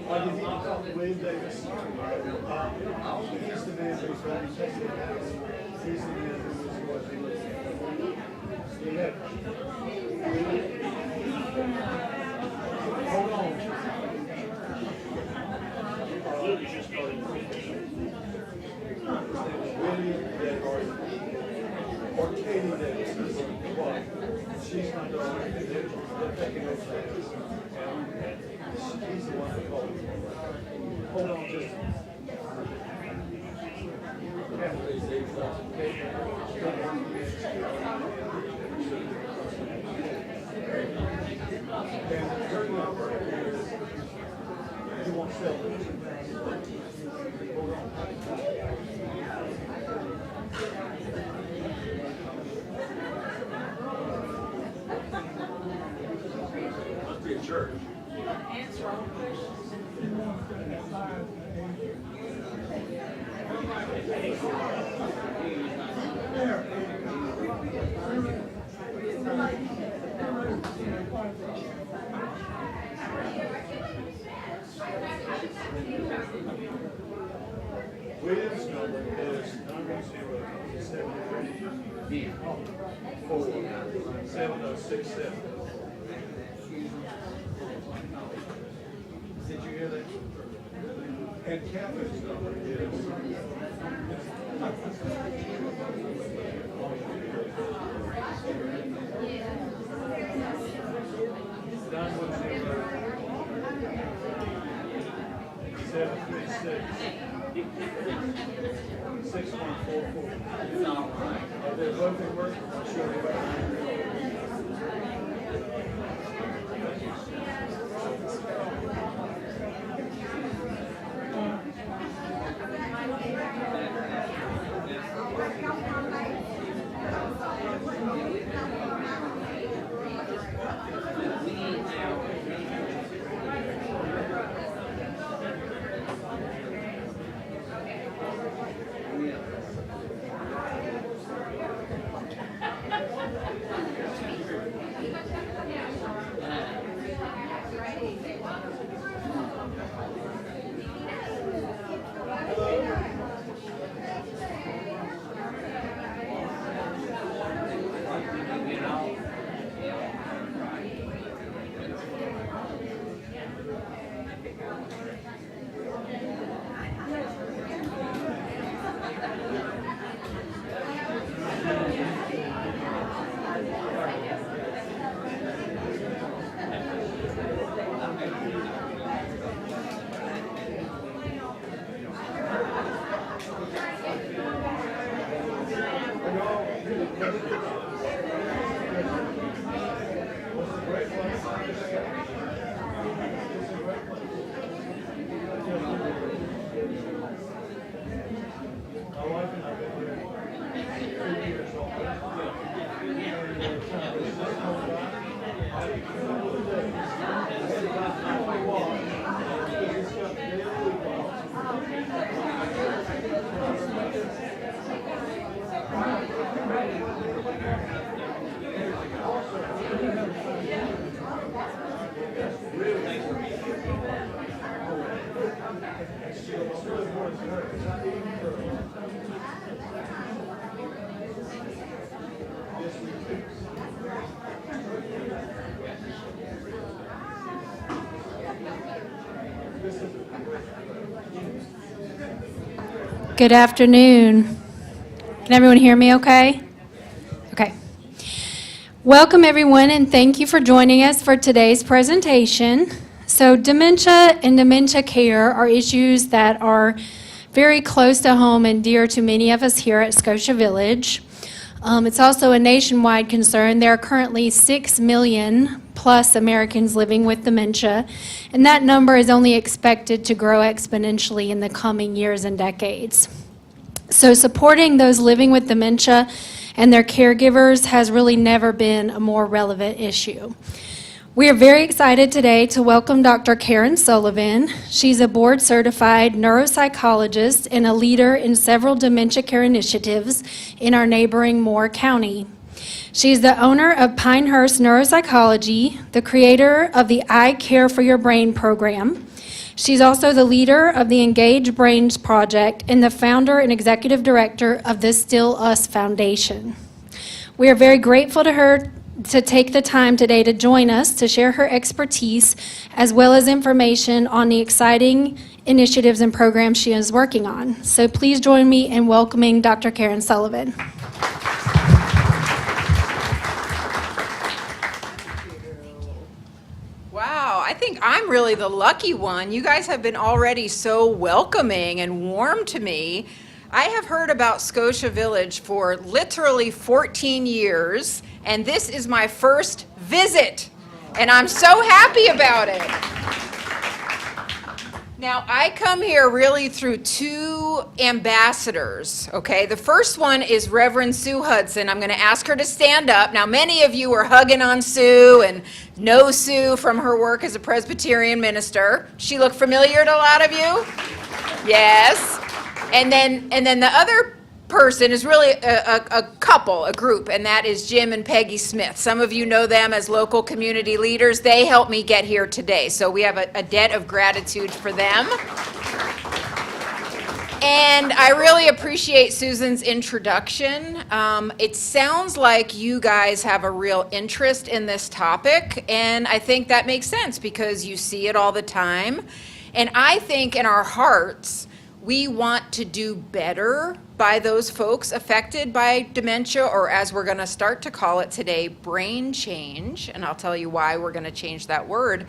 William Davis. He's the man who's going to take the house. He's the man who was what they looked at. Yeah. Hold on. Luke is just starting. William Davis. Or Katie Davis. What? She's my daughter. They're taking those things. And he's the one that called me. Hold on just a minute. And her number is, you won't sell it. Hold on. Must be a church. Answer all questions. Williams' number is 907-47067. Did you hear that? And Catherine's number is 917-736-6144. They're both in work. I'm sure they're Good afternoon. Can everyone hear me okay? Okay. Welcome everyone, and thank you for joining us for today's presentation. So dementia and dementia care are issues that are very close to home and dear to many of us here at Scotia Village. It's also a nationwide concern. There are currently 6 million plus Americans living with dementia, and that number is only expected to grow exponentially in the coming years and decades. So supporting those living with dementia and their caregivers has really never been a more relevant issue. We are very excited today to welcome Dr. Karen Sullivan. She's a board-certified neuropsychologist and a leader in several dementia care initiatives in our neighboring Moore County. She's the owner of Pinehurst Neuropsychology, the creator of the I Care for Your Brain program. She's also the leader of the Engage Brains Project and the founder and executive director of the Still Us Foundation. We are very grateful to her to take the time today to join us to share her expertise as well as information on the exciting initiatives and programs she is working on. So please join me in welcoming Dr. Karen Sullivan. Wow, I think I'm really the lucky one. You guys have been already so welcoming and warm to me. I have heard about Scotia Village for literally 14 years, and this is my first visit, and I'm so happy about it. Now, I come here really through two ambassadors, okay? The first one is Reverend Sue Hudson. I'm going to ask her to stand up. Now, many of you are hugging on Sue and know Sue from her work as a Presbyterian minister. She look familiar to a lot of you? Yes. And then the other person is really a couple, a group, and that is Jim and Peggy Smith. Some of you know them as local community leaders. They helped me get here today, so we have a debt of gratitude for them. And I really appreciate Susan's introduction. It sounds like you guys have a real interest in this topic, and I think that makes sense because you see it all the time. And I think in our hearts, we want to do better by those folks affected by dementia, or as we're going to start to call it today, brain change. And I'll tell you why we're going to change that word.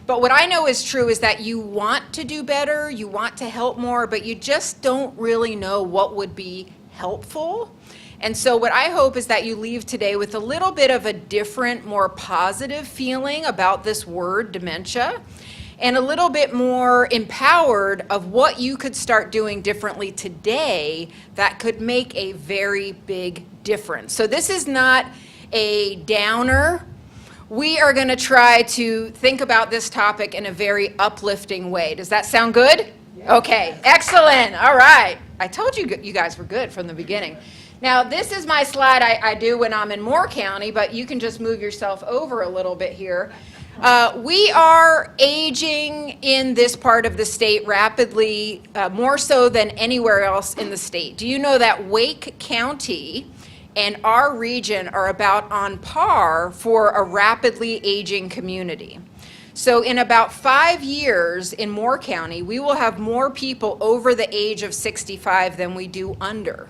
But what I know is true is that you want to do better, you want to help more, but you just don't really know what would be helpful. And so what I hope is that you leave today with a little bit of a different, more positive feeling about this word, dementia, and a little bit more empowered of what you could start doing differently today that could make a very big difference. So this is not a downer. We are going to try to think about this topic in a very uplifting way. Does that sound good? Yeah. Okay, excellent. All right. I told you you guys were good from the beginning. Now, this is my slide I do when I'm in Moore County, but you can just move yourself over a little bit here. We are aging in this part of the state rapidly, more so than anywhere else in the state. Do you know that Wake County and our region are about on par for a rapidly aging community? So in about 5 years in Moore County, we will have more people over the age of 65 than we do under.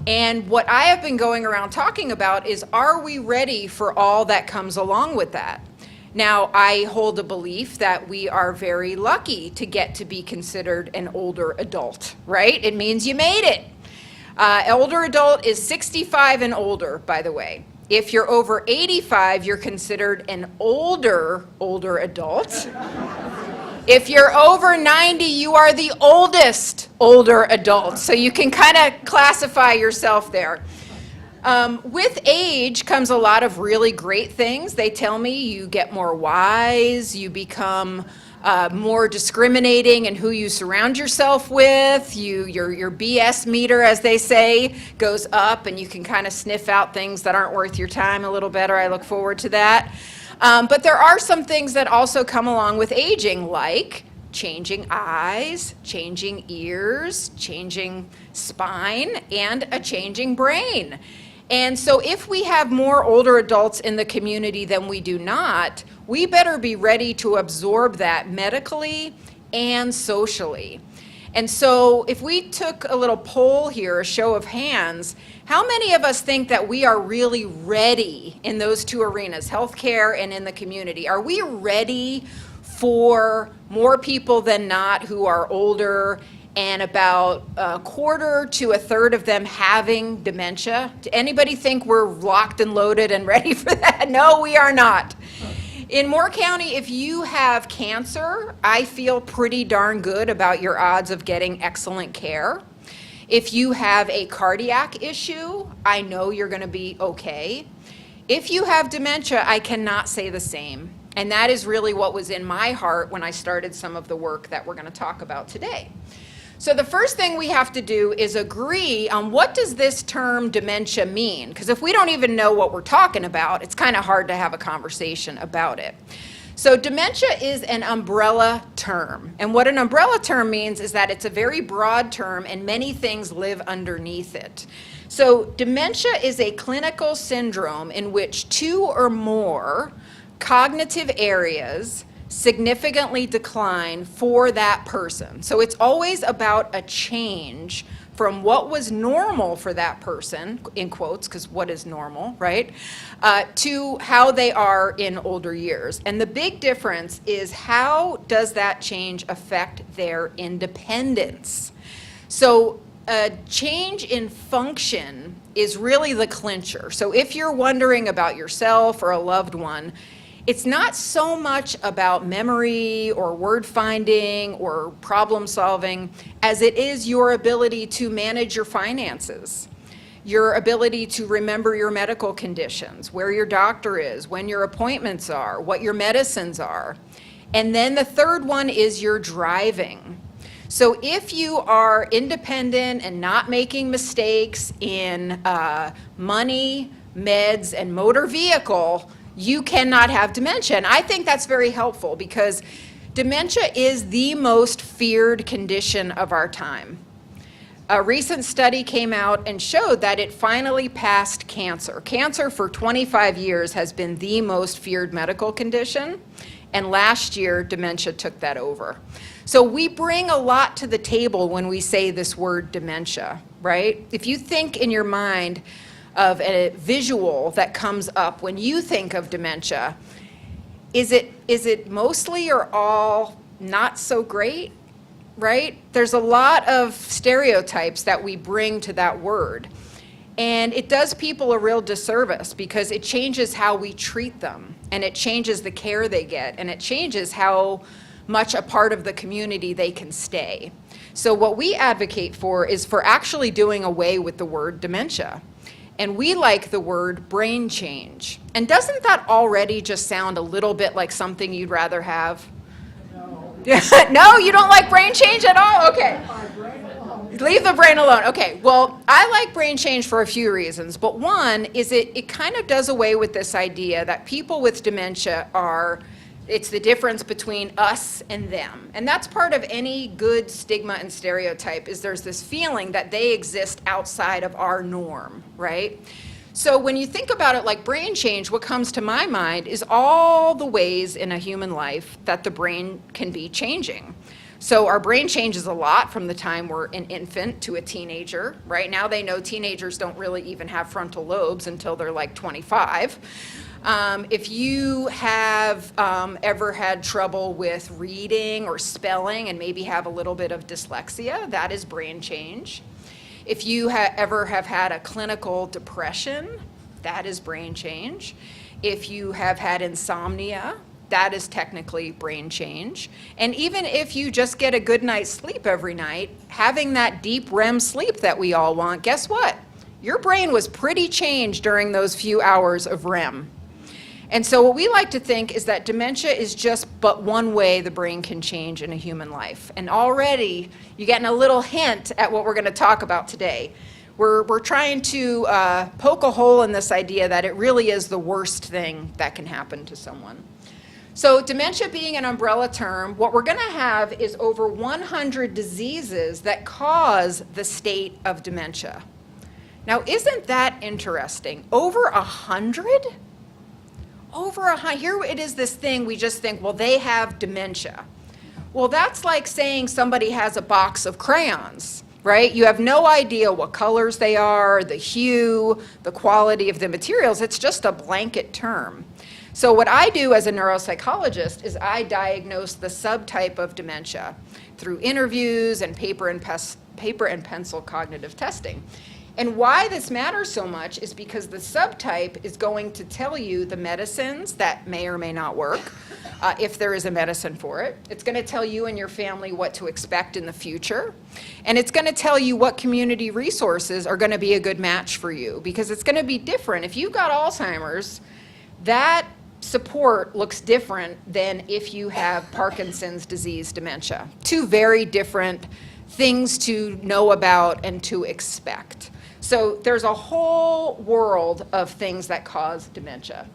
And what I have been going around talking about is, are we ready for all that comes along with that? Now, I hold a belief that we are very lucky to get to be considered an older adult, right? It means you made it. Older adult is 65 and older, by the way. If you're over 85, you're considered an older adult. If you're over 90, you are the oldest older adult. So you can kind of classify yourself there. With age comes a lot of really great things. They tell me you get more wise, you become more discriminating in who you surround yourself with. Your BS meter, as they say, goes up, and you can kind of sniff out things that aren't worth your time a little better. I look forward to that. But there are some things that also come along with aging, like changing eyes, changing ears, changing spine, and a changing brain. And so if we have more older adults in the community than we do not, we better be ready to absorb that medically and socially. And so if we took a little poll here, a show of hands, how many of us think that we are really ready in those two arenas, healthcare and in the community? Are we ready for more people than not who are older, and about a quarter to a third of them having dementia? Do anybody think we're locked and loaded and ready for that? No, we are not. In Moore County, if you have cancer, I feel pretty darn good about your odds of getting excellent care. If you have a cardiac issue, I know you're going to be okay. If you have dementia, I cannot say the same. And that is really what was in my heart when I started some of the work that we're going to talk about today. So the first thing we have to do is agree on, what does this term dementia mean? Because if we don't even know what we're talking about, it's kind of hard to have a conversation about it. So dementia is an umbrella term. And what an umbrella term means is that it's a very broad term and many things live underneath it. So dementia is a clinical syndrome in which 2 or more cognitive areas significantly decline for that person. So it's always about a change from what was normal for that person, in quotes, because what is normal, right, to how they are in older years. And the big difference is, how does that change affect their independence? So a change in function is really the clincher. So if you're wondering about yourself or a loved one, it's not so much about memory or word finding or problem solving as it is your ability to manage your finances, your ability to remember your medical conditions, where your doctor is, when your appointments are, what your medicines are. And then the third one is your driving. So if you are independent and not making mistakes in money, meds, and motor vehicle, you cannot have dementia. And I think that's very helpful because dementia is the most feared condition of our time. A recent study came out and showed that it finally passed cancer. Cancer for 25 years has been the most feared medical condition, and last year dementia took that over. So we bring a lot to the table when we say this word dementia, right? If you think in your mind of a visual that comes up when you think of dementia, is it mostly or all not so great, right? There's a lot of stereotypes that we bring to that word. And it does people a real disservice because it changes how we treat them, and it changes the care they get, and it changes how much a part of the community they can stay. So what we advocate for is for actually doing away with the word dementia. And we like the word brain change. And doesn't that already just sound a little bit like something you'd rather have? No. No, you don't like brain change at all? Okay. Leave the brain alone. Okay, well, I like brain change for a few reasons. But one is it kind of does away with this idea that people with dementia it's the difference between us and them. And that's part of any good stigma and stereotype, is there's this feeling that they exist outside of our norm, right? So when you think about it like brain change, what comes to my mind is all the ways in a human life that the brain can be changing. So our brain changes a lot from the time we're an infant to a teenager. Right now they know teenagers don't really even have frontal lobes until they're like 25. If you have ever had trouble with reading or spelling and maybe have a little bit of dyslexia, that is brain change. If you ever have had a clinical depression, that is brain change. If you have had insomnia, that is technically brain change. And even if you just get a good night's sleep every night, having that deep REM sleep that we all want, guess what? Your brain was pretty changed during those few hours of REM. And so what we like to think is that dementia is just but one way the brain can change in a human life. And already you're getting a little hint at what we're going to talk about today. We're trying to poke a hole in this idea that it really is the worst thing that can happen to someone. So dementia being an umbrella term, what we're going to have is over 100 diseases that cause the state of dementia. Now, isn't that interesting? Over 100? Here it is, this thing we just think, well, they have dementia. Well, that's like saying somebody has a box of crayons, right? You have no idea what colors they are, the hue, the quality of the materials. It's just a blanket term. So what I do as a neuropsychologist is I diagnose the subtype of dementia through interviews and paper and pencil cognitive testing. And why this matters so much is because the subtype is going to tell you the medicines that may or may not work, if there is a medicine for it. It's going to tell you and your family what to expect in the future. And it's going to tell you what community resources are going to be a good match for you, because it's going to be different. If you've got Alzheimer's, that support looks different than if you have Parkinson's disease dementia. Two very different things to know about and to expect. So there's a whole world of things that cause dementia.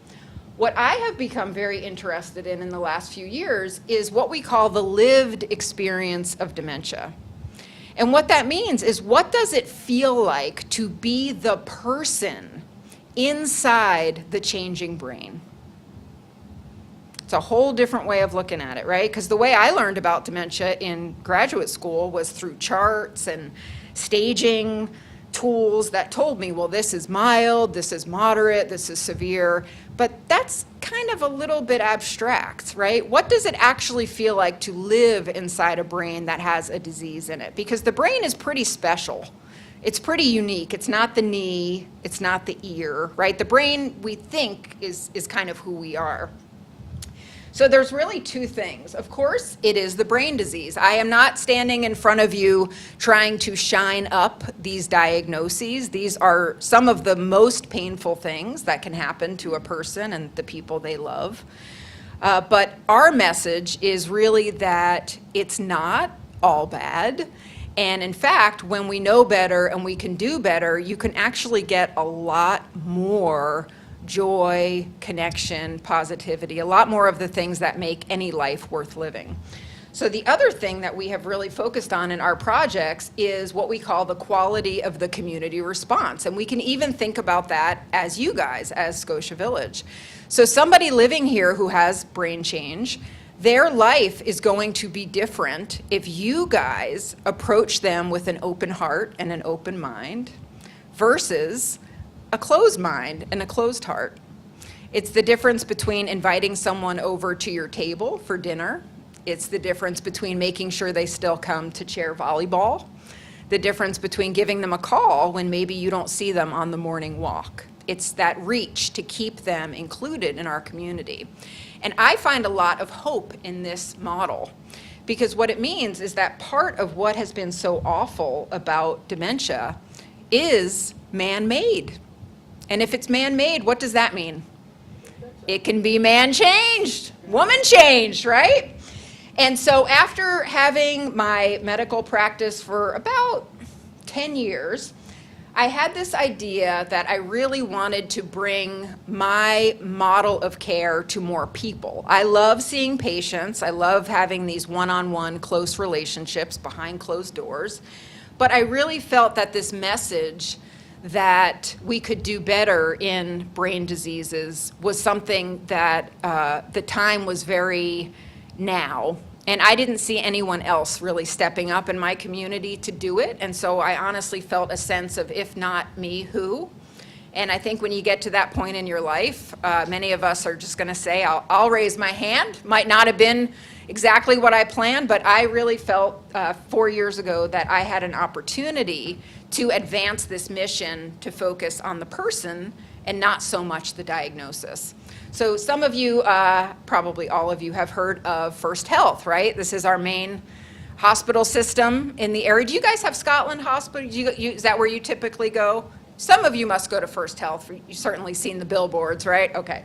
What I have become very interested in the last few years is what we call the lived experience of dementia. And what that means is, what does it feel like to be the person inside the changing brain? It's a whole different way of looking at it, right? Because the way I learned about dementia in graduate school was through charts and staging tools that told me, well, this is mild, this is moderate, this is severe. But that's kind of a little bit abstract, right? What does it actually feel like to live inside a brain that has a disease in it? Because the brain is pretty special. It's pretty unique. It's not the knee, it's not the ear, right? The brain, we think, is kind of who we are. So there's really two things. Of course, it is the brain disease. I am not standing in front of you trying to shine up these diagnoses. These are some of the most painful things that can happen to a person and the people they love. But our message is really that it's not all bad. And in fact, when we know better and we can do better, you can actually get a lot more joy, connection, positivity, a lot more of the things that make any life worth living. So the other thing that we have really focused on in our projects is what we call the quality of the community response. And we can even think about that as you guys, as Scotia Village. So somebody living here who has brain change, their life is going to be different if you guys approach them with an open heart and an open mind versus a closed mind and a closed heart. It's the difference between inviting someone over to your table for dinner. It's the difference between making sure they still come to chair volleyball. The difference between giving them a call when maybe you don't see them on the morning walk. It's that reach to keep them included in our community. And I find a lot of hope in this model, because what it means is that part of what has been so awful about dementia is man-made. And if it's man-made, what does that mean? It can be man-changed, woman-changed, right? And so after having my medical practice for about 10 years, I had this idea that I really wanted to bring my model of care to more people. I love seeing patients. I love having these one-on-one close relationships behind closed doors. But I really felt that this message that we could do better in brain diseases was something that the time was very now. And I didn't see anyone else really stepping up in my community to do it. And so I honestly felt a sense of, if not me, who? And I think when you get to that point in your life, many of us are just going to say, I'll raise my hand. Might not have been exactly what I planned, but I really felt 4 years ago that I had an opportunity to advance this mission to focus on the person and not so much the diagnosis. So some of you, probably all of you, have heard of First Health, right? This is our main hospital system in the area. Do you guys have Scotland Hospital? Is that where you typically go? Some of you must go to First Health. You've certainly seen the billboards, right? Okay.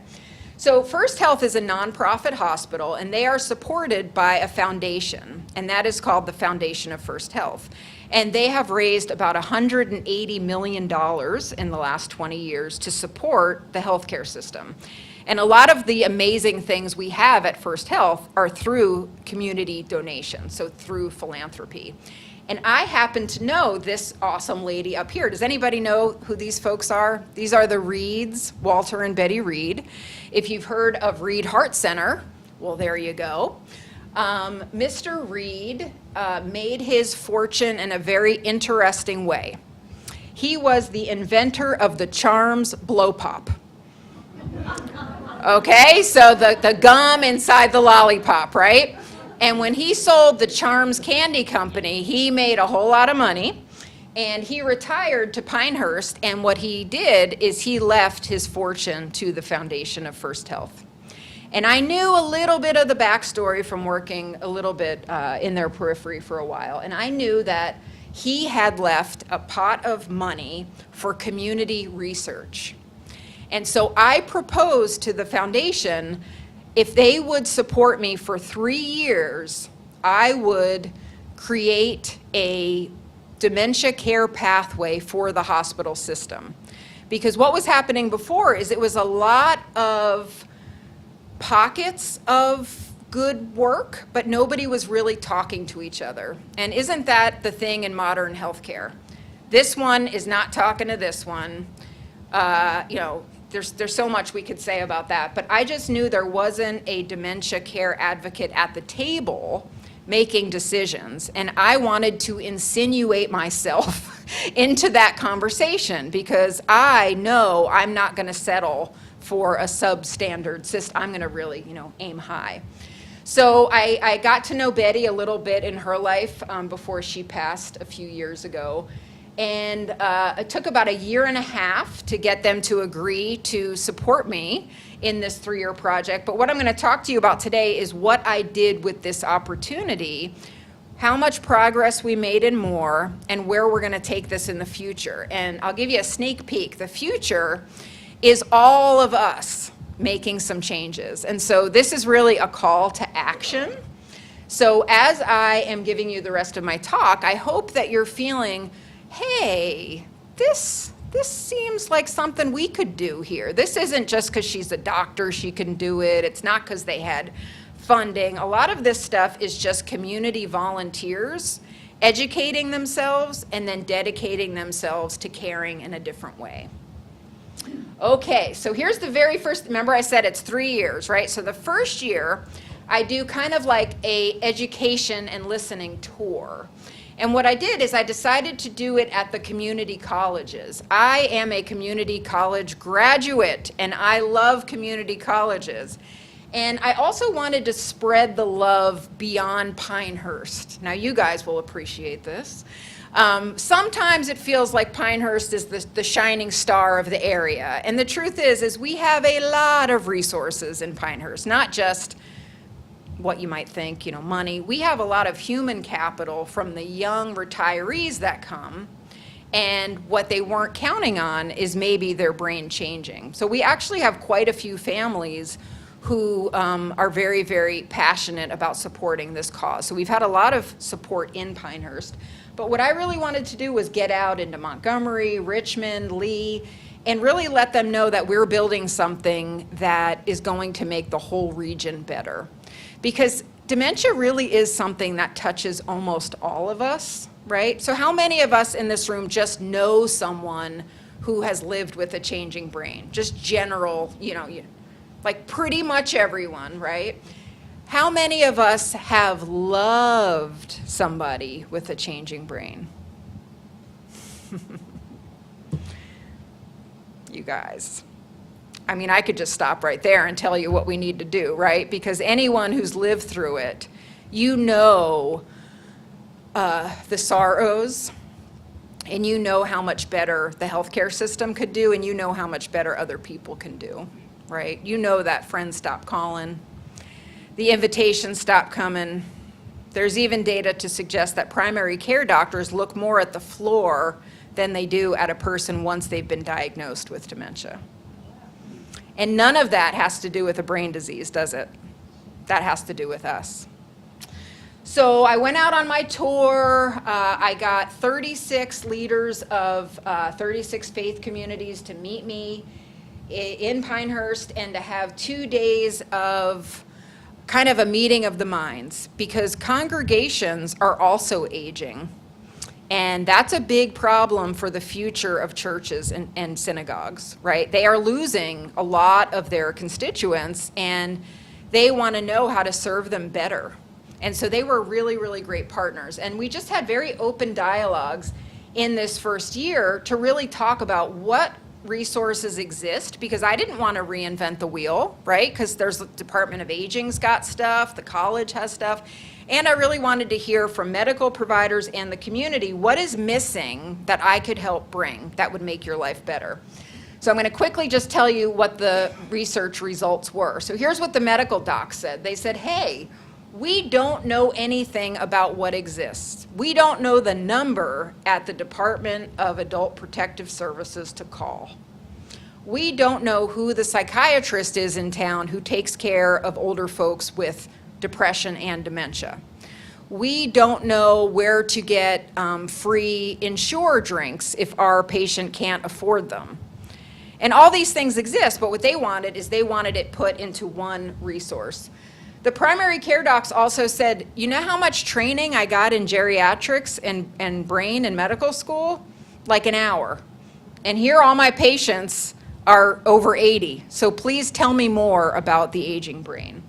So First Health is a nonprofit hospital, and they are supported by a foundation, and that is called the Foundation of First Health. And they have raised about $180 million in the last 20 years to support the healthcare system. And a lot of the amazing things we have at First Health are through community donation, so through philanthropy. And I happen to know this awesome lady up here. Does anybody know who these folks are? These are the Reeds, Walter and Betty Reed. If you've heard of Reed Heart Center, well, there you go. Mr. Reed made his fortune in a very interesting way. He was the inventor of the Charms Blow Pop. Okay, so the gum inside the lollipop, right? And when he sold the Charms Candy Company, he made a whole lot of money, and he retired to Pinehurst, and what he did is he left his fortune to the Foundation of First Health. And I knew a little bit of the backstory from working a little bit in their periphery for a while, and I knew that he had left a pot of money for community research. And so I proposed to the foundation, if they would support me for 3 years, I would create a dementia care pathway for the hospital system. Because what was happening before is it was a lot of pockets of good work, but nobody was really talking to each other. And isn't that the thing in modern healthcare? This one is not talking to this one. There's so much we could say about that, but I just knew there wasn't a dementia care advocate at the table making decisions, and I wanted to insinuate myself into that conversation because I know I'm not going to settle for a substandard system. I'm going to really, aim high. So I got to know Betty a little bit in her life before she passed a few years ago. And it took about 1.5 years to get them to agree to support me in this 3-year project. But what I'm going to talk to you about today is what I did with this opportunity, how much progress we made and more, and where we're going to take this in the future. And I'll give you a sneak peek. The future is all of us making some changes. And so this is really a call to action. So as I am giving you the rest of my talk, I hope that you're feeling, hey, this seems like something we could do here. This isn't just because she's a doctor, she can do it. It's not because they had funding. A lot of this stuff is just community volunteers educating themselves and then dedicating themselves to caring in a different way. Okay, so here's the very first, remember I said it's 3 years, right? So the first year, I do kind of like a education and listening tour. And what I did is I decided to do it at the community colleges. I am a community college graduate, and I love community colleges. And I also wanted to spread the love beyond Pinehurst. Now, you guys will appreciate this. Sometimes it feels like Pinehurst is the shining star of the area. And the truth is we have a lot of resources in Pinehurst, not just what you might think, money. We have a lot of human capital from the young retirees that come, and what they weren't counting on is maybe their brain changing. So we actually have quite a few families who are very, very passionate about supporting this cause. So we've had a lot of support in Pinehurst. But what I really wanted to do was get out into Montgomery, Richmond, Lee, and really let them know that we're building something that is going to make the whole region better. Because dementia really is something that touches almost all of us, right? So how many of us in this room just know someone who has lived with a changing brain? Just general, like pretty much everyone, right? How many of us have loved somebody with a changing brain? You guys. I mean, I could just stop right there and tell you what we need to do, right? Because anyone who's lived through it, you know the sorrows, and you know how much better the healthcare system could do, and you know how much better other people can do, right? You know that friends stop calling, the invitations stop coming. There's even data to suggest that primary care doctors look more at the floor than they do at a person once they've been diagnosed with dementia. And none of that has to do with a brain disease, does it? That has to do with us. So I went out on my tour. I got 36 leaders of 36 faith communities to meet me in Pinehurst and to have 2 days of kind of a meeting of the minds, because congregations are also aging. And that's a big problem for the future of churches and synagogues, right? They are losing a lot of their constituents, and they want to know how to serve them better. And so they were really, really great partners. And we just had very open dialogues in this first year to really talk about what resources exist, because I didn't want to reinvent the wheel, right? Because there's the Department of Aging's got stuff, the college has stuff. And I really wanted to hear from medical providers and the community, what is missing that I could help bring that would make your life better? So I'm going to quickly just tell you what the research results were. So here's what the medical docs said. They said, hey, we don't know anything about what exists. We don't know the number at the Department of Adult Protective Services to call. We don't know who the psychiatrist is in town who takes care of older folks with depression and dementia. We don't know where to get free Ensure drinks if our patient can't afford them. And all these things exist, but what they wanted is they wanted it put into one resource. The primary care docs also said, you know how much training I got in geriatrics and brain in medical school? Like an hour. And here all my patients are over 80, so please tell me more about the aging brain.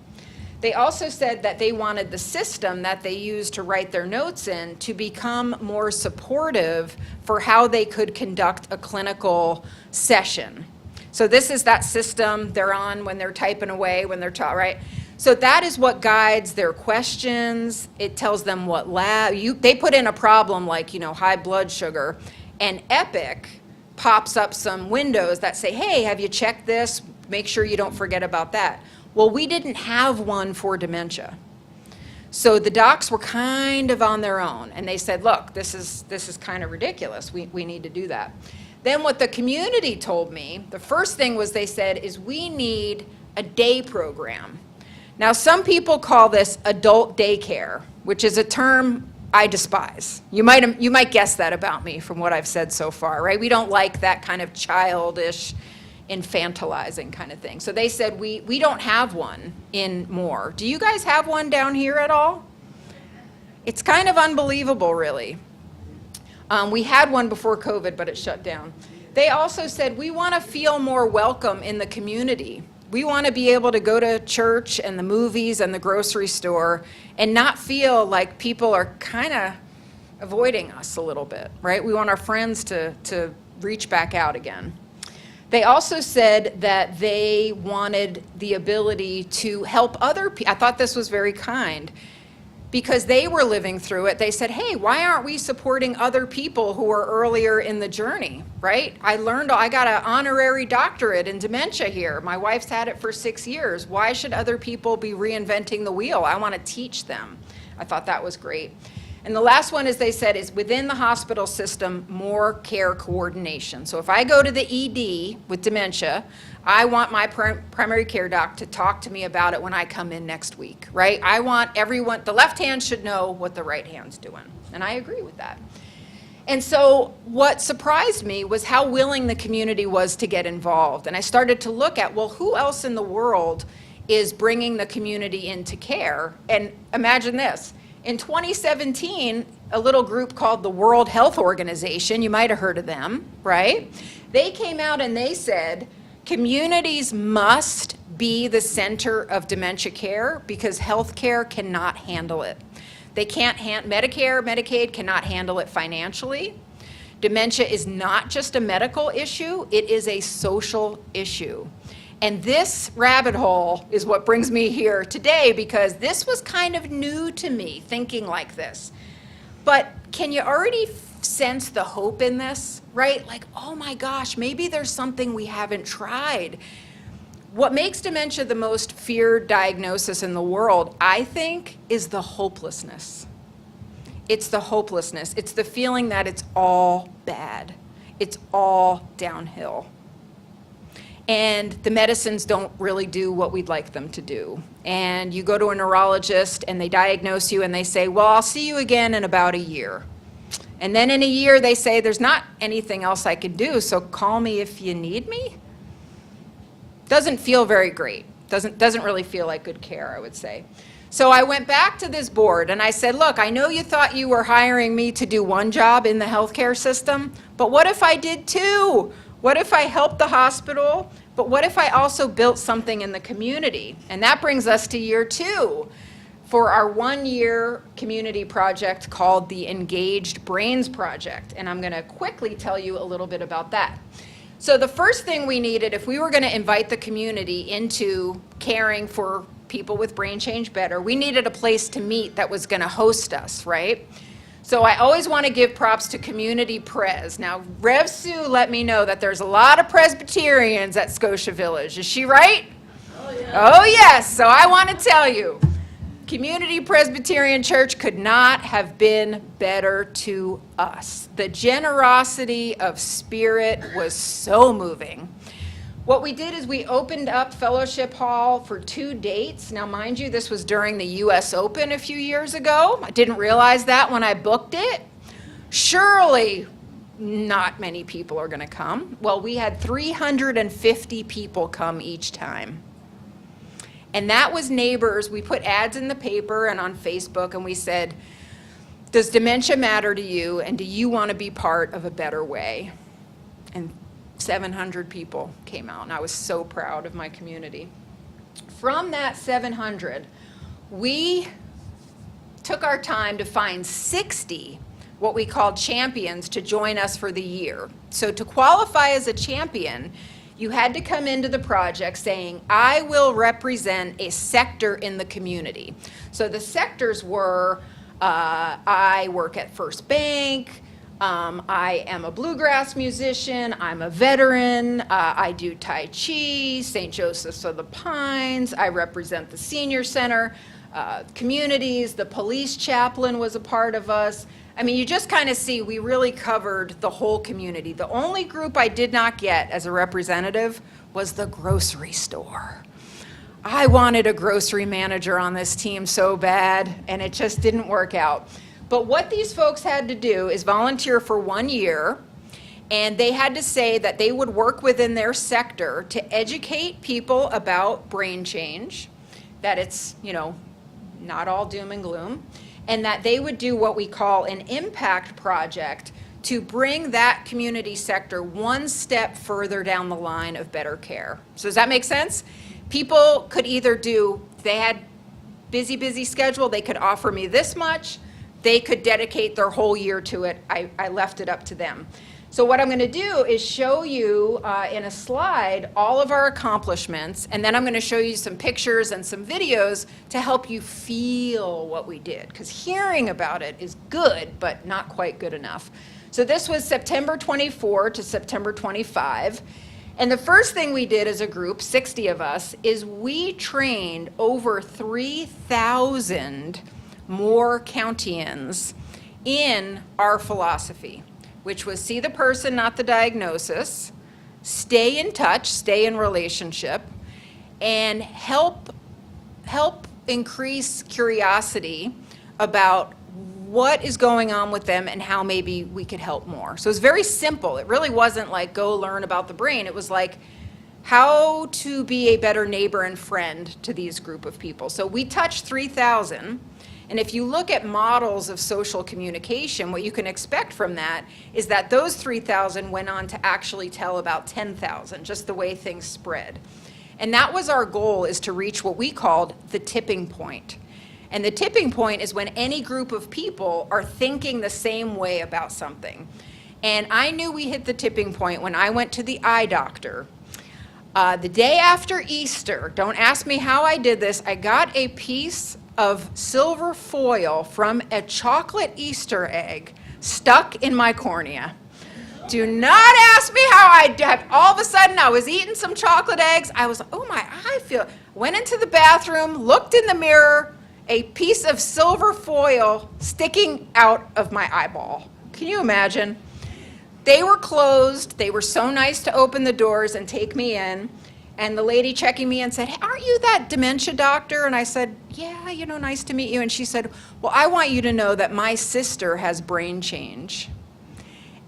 They also said that they wanted the system that they used to write their notes in to become more supportive for how they could conduct a clinical session. So this is that system they're on when they're typing away, when they're taught, right? So that is what guides their questions. It tells them what they put in a problem like, high blood sugar, and Epic pops up some windows that say, hey, have you checked this? Make sure you don't forget about that. Well, we didn't have one for dementia. So the docs were kind of on their own, and they said, look, this is kind of ridiculous. We need to do that. Then what the community told me, the first thing was they said, is we need a day program. Now, some people call this adult daycare, which is a term I despise. You might guess that about me from what I've said so far, right? We don't like that kind of childish, infantilizing kind of thing. So they said, we don't have one in Moore. Do you guys have one down here at all? It's kind of unbelievable, really. We had one before COVID, but it shut down. They also said, we want to feel more welcome in the community. We want to be able to go to church and the movies and the grocery store and not feel like people are kind of avoiding us a little bit, right? We want our friends to reach back out again. They also said that they wanted the ability to help other people. I thought this was very kind. Because they were living through it, they said, hey, why aren't we supporting other people who are earlier in the journey, right? I got an honorary doctorate in dementia here. My wife's had it for 6 years. Why should other people be reinventing the wheel? I want to teach them. I thought that was great. And the last one, as they said, is within the hospital system, more care coordination. So if I go to the ED with dementia, I want my primary care doc to talk to me about it when I come in next week, right? I want everyone, the left hand should know what the right hand's doing. And I agree with that. And so what surprised me was how willing the community was to get involved. And I started to look at, well, who else in the world is bringing the community into care? And imagine this. In 2017, a little group called the World Health Organization, you might have heard of them, right? They came out and they said, communities must be the center of dementia care because healthcare cannot handle it. They can't Medicare, Medicaid cannot handle it financially. Dementia is not just a medical issue, it is a social issue. And this rabbit hole is what brings me here today because this was kind of new to me, thinking like this. But can you already sense the hope in this, right? Like, oh my gosh, maybe there's something we haven't tried. What makes dementia the most feared diagnosis in the world, I think, is the hopelessness. It's the hopelessness. It's the feeling that it's all bad. It's all downhill. And the medicines don't really do what we'd like them to do. And you go to a neurologist and they diagnose you and they say, well, I'll see you again in about a year. And then in a year they say, there's not anything else I could do, so call me if you need me. Doesn't feel very great. Doesn't really feel like good care, I would say. So I went back to this board and I said, look, I know you thought you were hiring me to do one job in the healthcare system, but what if I did two? What if I helped the hospital? But what if I also built something in the community? And that brings us to year 2 for our 1-year community project called the Engaged Brains Project. And I'm going to quickly tell you a little bit about that. So the first thing we needed, if we were going to invite the community into caring for people with brain change better, we needed a place to meet that was going to host us, right? So I always want to give props to Community Pres. Now, Rev Sue let me know that there's a lot of Presbyterians at Scotia Village. Is she right? Oh, yeah. Oh, yes. So I want to tell you, Community Presbyterian Church could not have been better to us. The generosity of spirit was so moving. What we did is we opened up Fellowship Hall for 2 dates. Now, mind you, this was during the US Open a few years ago. I didn't realize that when I booked it. Surely not many people are going to come. Well, we had 350 people come each time. And that was neighbors. We put ads in the paper and on Facebook, and we said, does dementia matter to you, and do you want to be part of a better way? And 700 people came out, and I was so proud of my community. From that 700, we took our time to find 60 what we called champions to join us for the year. So to qualify as a champion, you had to come into the project saying, I will represent a sector in the community. So the sectors were, I work at First Bank, I am a bluegrass musician, I'm a veteran, I do Tai Chi, St. Joseph's of the Pines, I represent the senior center, communities, the police chaplain was a part of us. I mean, you just kind of see we really covered the whole community. The only group I did not get as a representative was the grocery store. I wanted a grocery manager on this team so bad, and it just didn't work out. But what these folks had to do is volunteer for 1 year, and they had to say that they would work within their sector to educate people about brain change, that it's, not all doom and gloom, and that they would do what we call an impact project to bring that community sector one step further down the line of better care. So does that make sense? People could either they had busy schedule, they could offer me this much, they could dedicate their whole year to it. I left it up to them. So what I'm going to do is show you in a slide all of our accomplishments, and then I'm going to show you some pictures and some videos to help you feel what we did, because hearing about it is good, but not quite good enough. So this was September 24 to September 25, and the first thing we did as a group, 60 of us, is we trained over 3,000 more Countians in our philosophy, which was see the person, not the diagnosis, stay in touch, stay in relationship, and help increase curiosity about what is going on with them and how maybe we could help more. So it's very simple. It really wasn't like go learn about the brain. It was like how to be a better neighbor and friend to these group of people. So we touched 3,000. And if you look at models of social communication, what you can expect from that is that those 3,000 went on to actually tell about 10,000, just the way things spread. And that was our goal, is to reach what we called the tipping point. And the tipping point is when any group of people are thinking the same way about something. And I knew we hit the tipping point when I went to the eye doctor. The day after Easter, don't ask me how I did this, I got a piece of silver foil from a chocolate Easter egg stuck in my cornea. Do not ask me how I did. All of a sudden, I was eating some chocolate eggs. I was, oh my, went into the bathroom, looked in the mirror, a piece of silver foil sticking out of my eyeball. Can you imagine? They were closed. They were so nice to open the doors and take me in. And the lady checking me in said, hey, aren't you that dementia doctor? And I said, yeah, nice to meet you. And she said, well, I want you to know that my sister has brain change.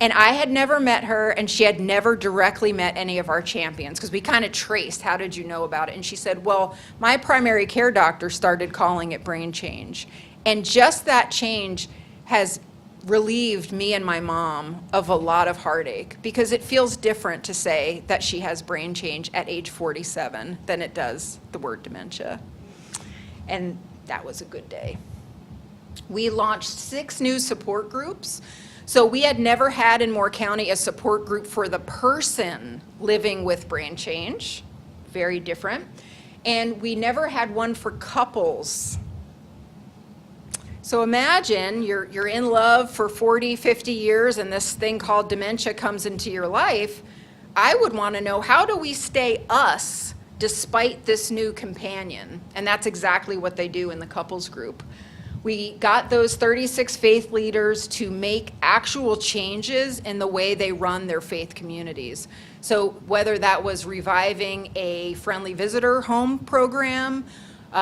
And I had never met her, and she had never directly met any of our champions, because we kind of traced, how did you know about it? And she said, well, my primary care doctor started calling it brain change. And just that change has relieved me and my mom of a lot of heartache, because it feels different to say that she has brain change at age 47 than it does the word dementia. And that was a good day. We launched 6 new support groups. So we had never had in Moore County a support group for the person living with brain change, very different. And we never had one for couples. So imagine you're in love for 40, 50 years, and this thing called dementia comes into your life. I would want to know, how do we stay us despite this new companion? And that's exactly what they do in the couples group. We got those 36 faith leaders to make actual changes in the way they run their faith communities. So whether that was reviving a friendly visitor home program,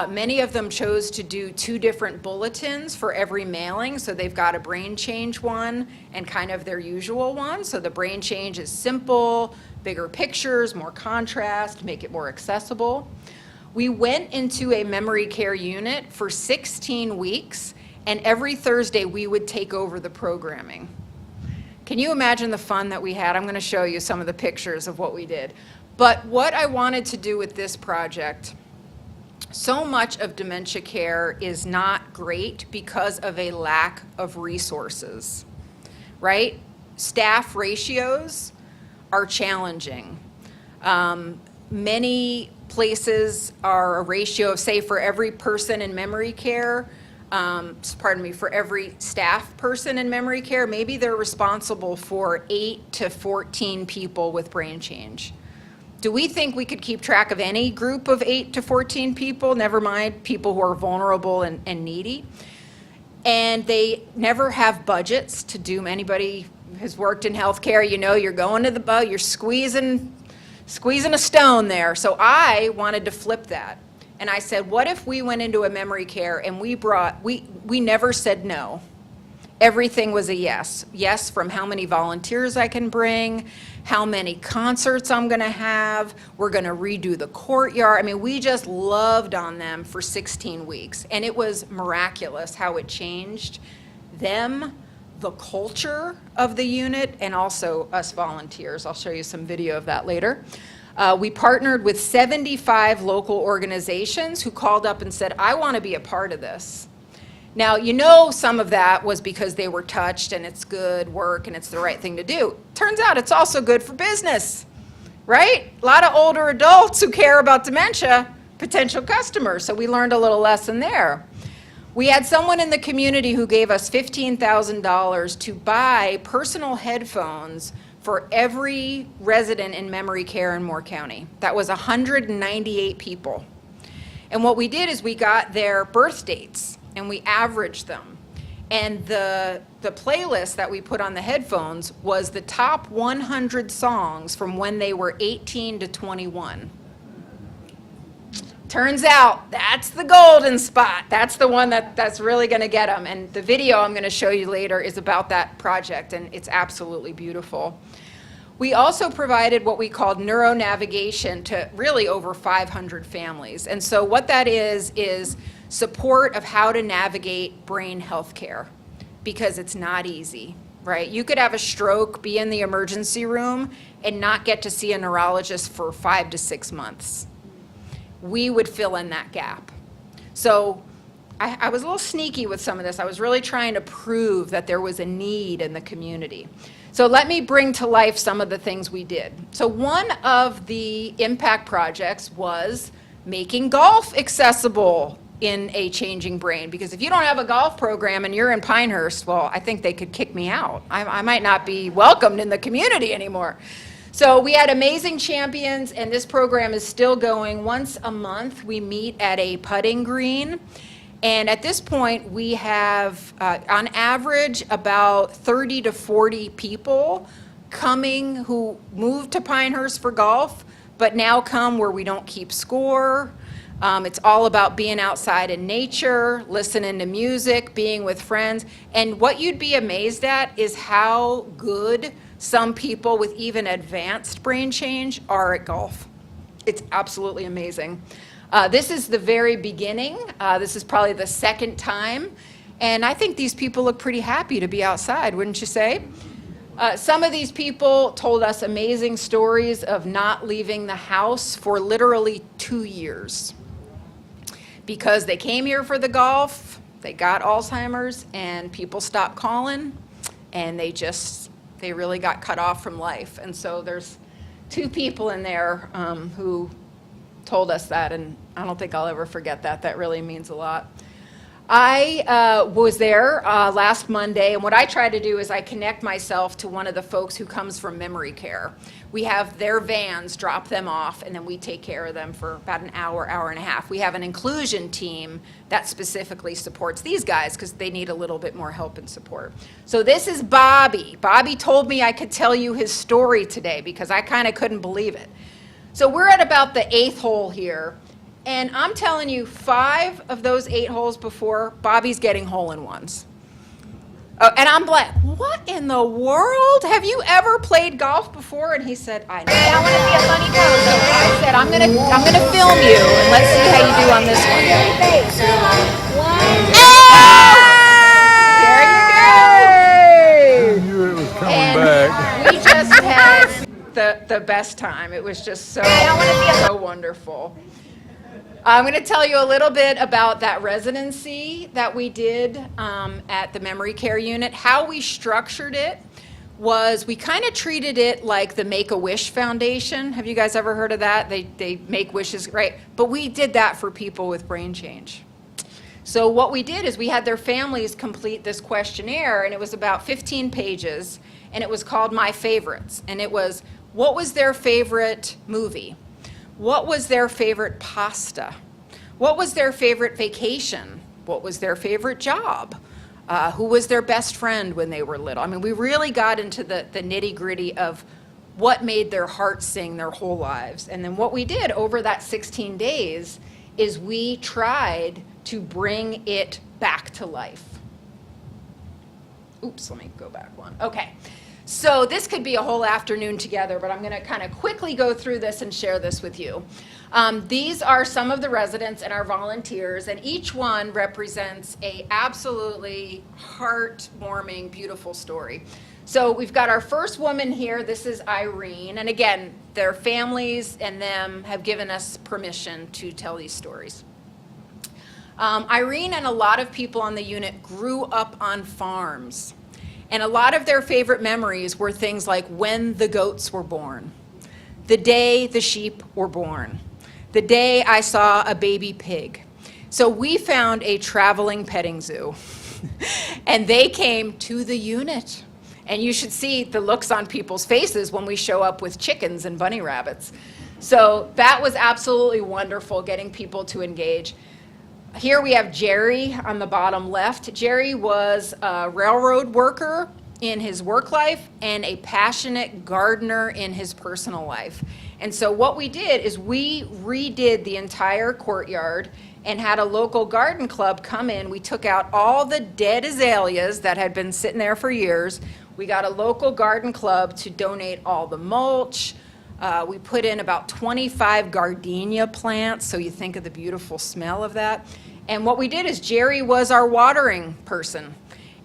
Many of them chose to do 2 different bulletins for every mailing, so they've got a brain change one and kind of their usual one. So the brain change is simple, bigger pictures, more contrast, make it more accessible. We went into a memory care unit for 16 weeks, and every Thursday we would take over the programming. Can you imagine the fun that we had? I'm going to show you some of the pictures of what we did. But what I wanted to do with this project, so much of dementia care is not great because of a lack of resources, right? Staff ratios are challenging. Many places are a ratio of, say, for every person in memory care, for every staff person in memory care, maybe they're responsible for 8 to 14 people with brain change. Do we think we could keep track of any group of 8 to 14 people, never mind people who are vulnerable and needy? And they never have budgets to do. Anybody who's worked in healthcare, you know, you're going to the boat, you're squeezing a stone there. So I wanted to flip that. And I said, what if we went into a memory care and we never said no. Everything was a yes. Yes from how many volunteers I can bring, how many concerts I'm gonna have, we're gonna redo the courtyard. I mean, we just loved on them for 16 weeks. And it was miraculous how it changed them, the culture of the unit, and also us volunteers. I'll show you some video of that later. We partnered with 75 local organizations who called up and said, I want to be a part of this. Now, you know, some of that was because they were touched and it's good work and it's the right thing to do. Turns out it's also good for business, right? A lot of older adults who care about dementia, potential customers. So we learned a little lesson there. We had someone in the community who gave us $15,000 to buy personal headphones for every resident in memory care in Moore County. That was 198 people. And what we did is we got their birth dates and we averaged them. And the playlist that we put on the headphones was the top 100 songs from when they were 18 to 21. Turns out that's the golden spot. That's the one that's really gonna get them. And the video I'm gonna show you later is about that project, and it's absolutely beautiful. We also provided what we called neuronavigation to really over 500 families. And so what that is support of how to navigate brain health care, because it's not easy, right? You could have a stroke, be in the emergency room, and not get to see a neurologist for 5 to 6 months. We would fill in that gap. So I was a little sneaky with some of this. I was really trying to prove that there was a need in the community. So let me bring to life some of the things we did. So one of the impact projects was making golf accessible in a changing brain. Because if you don't have a golf program and you're in Pinehurst, well, I think they could kick me out. I might not be welcomed in the community anymore. So we had amazing champions, and this program is still going. Once a month, we meet at a putting green. And at this point, we have, on average, about 30 to 40 people coming who moved to Pinehurst for golf, but now come where we don't keep score. It's all about being outside in nature, listening to music, being with friends. And what you'd be amazed at is how good some people with even advanced brain change are at golf. It's absolutely amazing. This is the very beginning. This is probably the second time. And I think these people look pretty happy to be outside, wouldn't you say? Some of these people told us amazing stories of not leaving the house for literally 2 years. Because they came here for the golf, they got Alzheimer's, and people stopped calling, and they really got cut off from life. And so there's 2 people in there who told us that, and I don't think I'll ever forget that. That really means a lot. I was there last Monday, and what I try to do is I connect myself to one of the folks who comes from memory care. We have their vans drop them off, and then we take care of them for about an hour, hour and a half. We have an inclusion team that specifically supports these guys because they need a little bit more help and support. So this is Bobby. Bobby told me I could tell you his story today because I kind of couldn't believe it. So we're at about the 8th hole here, And I'm telling you, 5 of those 8 holes before, Bobby's getting hole-in-ones. And I'm like, what in the world? Have you ever played golf before? And he said, I know. I want to see a funny pose. So I said, I'm gonna film you, and let's see how you do on this one. There you go. I knew it was coming And back. we just had the best time. It was just so wonderful. I'm going to tell you a little bit about that residency that we did at the memory care unit. How we structured it was we kind of treated it like the Make-A-Wish Foundation. Have you guys ever heard of that? They make wishes, right? But we did that for people with brain change. So what we did is we had their families complete this questionnaire, and it was about 15 pages, and it was called My Favorites. And it was, what was their favorite movie? What was their favorite pasta? What was their favorite vacation? What was their favorite job? Who was their best friend when they were little? I mean, we really got into the nitty-gritty of what made their hearts sing their whole lives. And then what we did over that 16 days is we tried to bring it back to life. Oops, let me go back one. Okay. So this could be a whole afternoon together, but I'm going to kind of quickly go through this and share this with you. These are some of the residents and our volunteers, and each one represents a absolutely heartwarming, beautiful story. So we've got our first woman here. This is Irene, and again, their families and them have given us permission to tell these stories. Irene and a lot of people on the unit grew up on farms. And a lot of their favorite memories were things like when the goats were born, the day the sheep were born, the day I saw a baby pig. So we found a traveling petting zoo, and they came to the unit. And you should see the looks on people's faces when we show up with chickens and bunny rabbits. So that was absolutely wonderful, getting people to engage. Here we have Jerry on the bottom left. Jerry was a railroad worker in his work life and a passionate gardener in his personal life. And so what we did is we redid the entire courtyard and had a local garden club come in. We took out all the dead azaleas that had been sitting there for years. We got a local garden club to donate all the mulch. We put in about 25 gardenia plants, so you think of the beautiful smell of that. And what we did is Jerry was our watering person.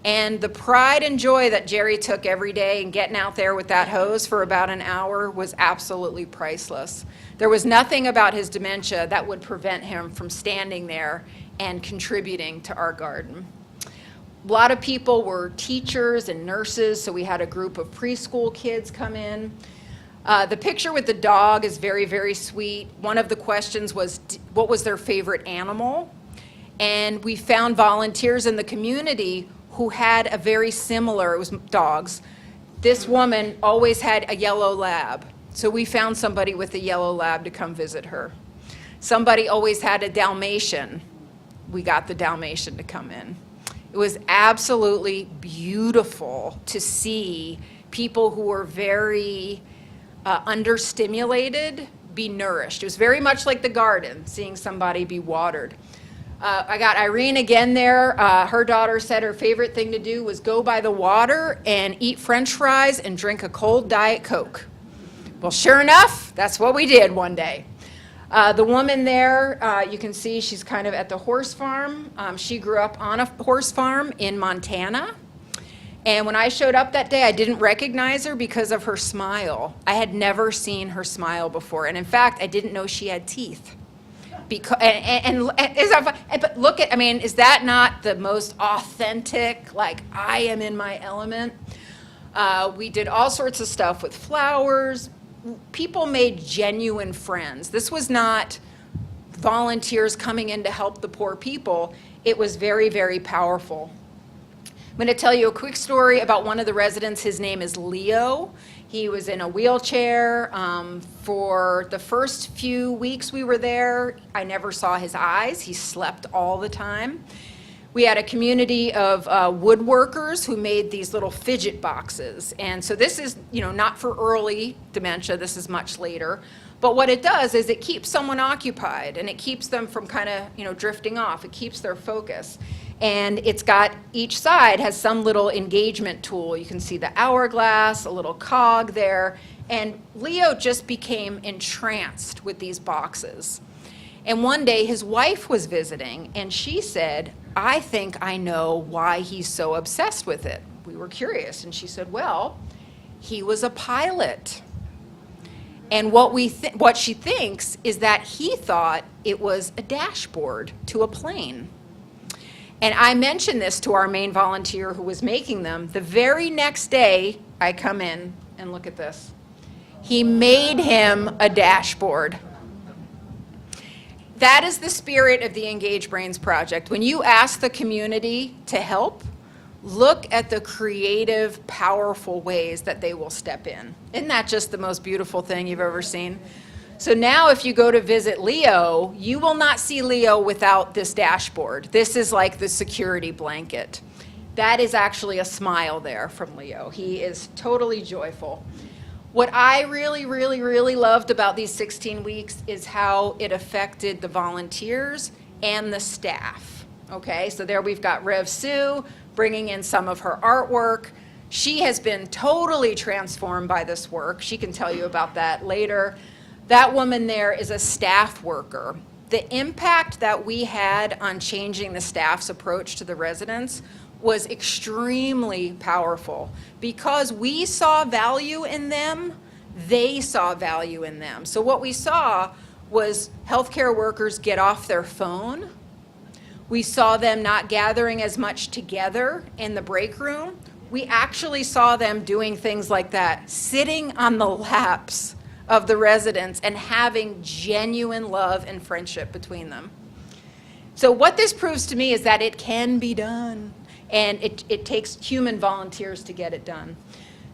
And the pride and joy that Jerry took every day and getting out there with that hose for about an hour was absolutely priceless. There was nothing about his dementia that would prevent him from standing there and contributing to our garden. A lot of people were teachers and nurses, so we had a group of preschool kids come in. The picture with the dog is very, very sweet. One of the questions was, what was their favorite animal? And we found volunteers in the community who had a very similar, it was dogs. This woman always had a yellow lab. So we found somebody with a yellow lab to come visit her. Somebody always had a Dalmatian. We got the Dalmatian to come in. It was absolutely beautiful to see people who were very understimulated be nourished. It was very much like the garden, seeing somebody be watered. I got Irene again there. Her daughter said her favorite thing to do was go by the water and eat French fries and drink a cold Diet Coke. Well, sure enough, that's what we did one day. The woman there, you can see she's kind of at the horse farm. She grew up on a horse farm in Montana. And when I showed up that day, I didn't recognize her because of her smile. I had never seen her smile before. And in fact, I didn't know she had teeth. Because, but look at, I mean, is that not the most authentic, like, I am in my element? We did all sorts of stuff with flowers. People made genuine friends. This was not volunteers coming in to help the poor people. It was very, very powerful. I'm going to tell you a quick story about one of the residents. His name is Leo. He was in a wheelchair. For the first few weeks we were there, I never saw his eyes. He slept all the time. We had a community of woodworkers who made these little fidget boxes. And so this is, not for early dementia. This is much later. But what it does is it keeps someone occupied, and it keeps them from kind of, drifting off. It keeps their focus. And it's got, each side has some little engagement tool. You can see the hourglass, a little cog there. And Leo just became entranced with these boxes. And one day his wife was visiting, and she said, I think I know why he's so obsessed with it. We were curious, and she said, well, he was a pilot. And what she thinks is that he thought it was a dashboard to a plane. And I mentioned this to our main volunteer who was making them. The very next day, I come in and look at this. He made him a dashboard. That is the spirit of the Engage Brains Project. When you ask the community to help, look at the creative, powerful ways that they will step in. Isn't that just the most beautiful thing you've ever seen? So now if you go to visit Leo, you will not see Leo without this dashboard. This is like the security blanket. That is actually a smile there from Leo. He is totally joyful. What I really, really, really loved about these 16 weeks is how it affected the volunteers and the staff. Okay, so there we've got Rev Sue bringing in some of her artwork. She has been totally transformed by this work. She can tell you about that later. That woman there is a staff worker. The impact that we had on changing the staff's approach to the residents was extremely powerful. Because we saw value in them, they saw value in them. So what we saw was healthcare workers get off their phone. We saw them not gathering as much together in the break room. We actually saw them doing things like that, sitting on the laps of the residents and having genuine love and friendship between them. So what this proves to me is that it can be done, and it takes human volunteers to get it done.